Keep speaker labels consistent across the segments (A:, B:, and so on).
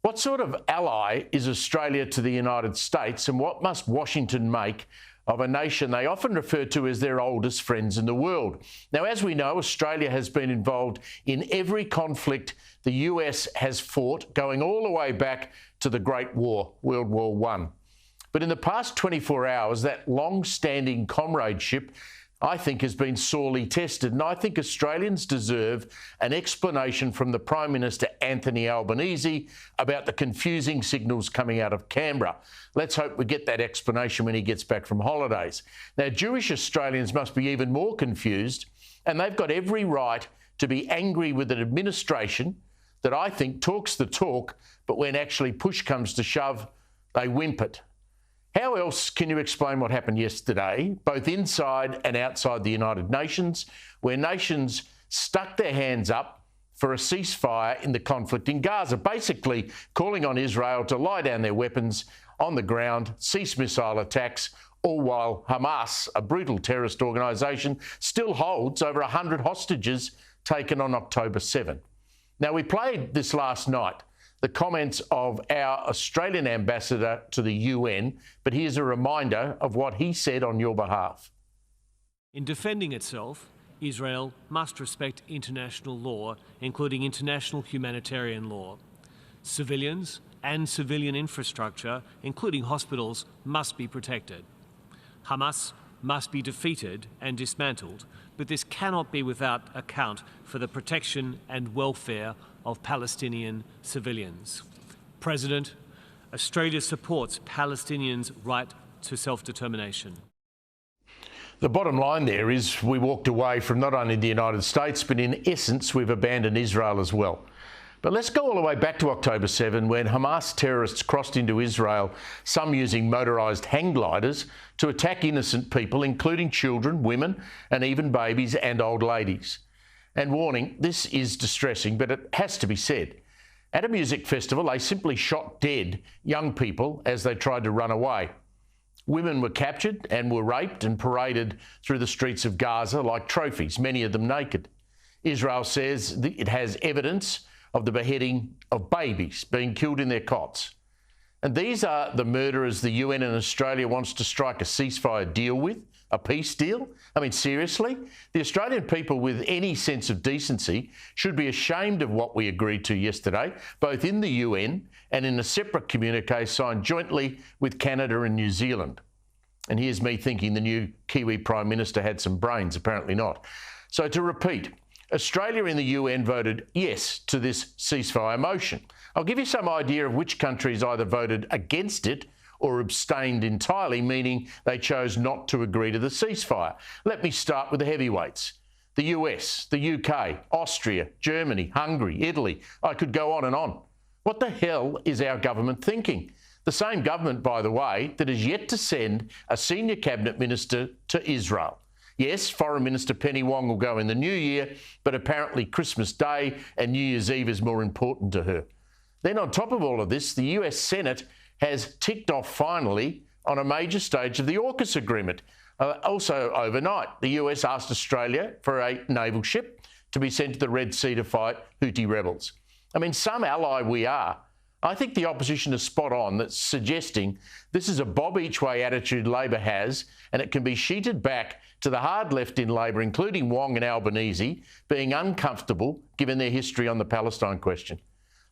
A: What sort of ally is Australia to the United States, and what must Washington make of a nation they often refer to as their oldest friends in the world? Now, as we know, Australia has been involved in every conflict the US has fought, going all the way back to the Great War, World War I. But in the past 24 hours, that long-standing comradeship, I think, has been sorely tested. And I think Australians deserve an explanation from the Prime Minister Anthony Albanese about the confusing signals coming out of Canberra. Let's hope we get that explanation when he gets back from holidays. Now, Jewish Australians must be even more confused, and they've got every right to be angry with an administration that I think talks the talk, but when actually push comes to shove, they wimp it. How else can you explain what happened yesterday, both inside and outside the United Nations, where nations stuck their hands up for a ceasefire in the conflict in Gaza, basically calling on Israel to lie down their weapons on the ground, cease missile attacks, all while Hamas, a brutal terrorist organisation, still holds over 100 hostages taken on October 7. Now, we played this last night, the comments of our Australian ambassador to the UN, but here's a reminder of what he said on your behalf.
B: In defending itself, Israel must respect international law, including international humanitarian law. Civilians and civilian infrastructure, including hospitals, must be protected. Hamas must be defeated and dismantled, but this cannot be without account for the protection and welfare of Palestinian civilians. President, Australia supports Palestinians' right to self-determination.
A: The bottom line there is we walked away from not only the United States, but in essence we've abandoned Israel as well. But let's go all the way back to October 7, when Hamas terrorists crossed into Israel, some using motorised hang gliders, to attack innocent people, including children, women, and even babies and old ladies. And warning, this is distressing, but it has to be said. At a music festival, they simply shot dead young people as they tried to run away. Women were captured and were raped and paraded through the streets of Gaza like trophies, many of them naked. Israel says it has evidence of the beheading of babies being killed in their cots. And these are the murderers the UN and Australia wants to strike a ceasefire deal with, a peace deal? I mean, seriously? The Australian people with any sense of decency should be ashamed of what we agreed to yesterday, both in the UN and in a separate communique signed jointly with Canada and New Zealand. And here's me thinking the new Kiwi Prime Minister had some brains, apparently not. So to repeat, Australia in the UN voted yes to this ceasefire motion. I'll give you some idea of which countries either voted against it or abstained entirely, meaning they chose not to agree to the ceasefire. Let me start with the heavyweights. The US, the UK, Austria, Germany, Hungary, Italy. I could go on and on. What the hell is our government thinking? The same government, by the way, that is yet to send a senior cabinet minister to Israel. Yes, Foreign Minister Penny Wong will go in the new year, but apparently Christmas Day and New Year's Eve is more important to her. Then on top of all of this, the US Senate has ticked off finally on a major stage of the AUKUS agreement. Also overnight, the US asked Australia for a naval ship to be sent to the Red Sea to fight Houthi rebels. I mean, some ally we are. I think the opposition is spot on that's suggesting this is a bob-each-way attitude Labor has, and it can be sheeted back to the hard left in Labor, including Wong and Albanese, being uncomfortable given their history on the Palestine question.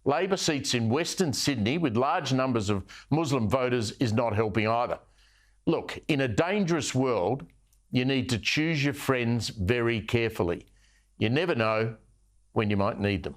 A: Labor seats in Western Sydney with large numbers of Muslim voters is not helping either. Look, in a dangerous world, you need to choose your friends very carefully. You never know when you might need them.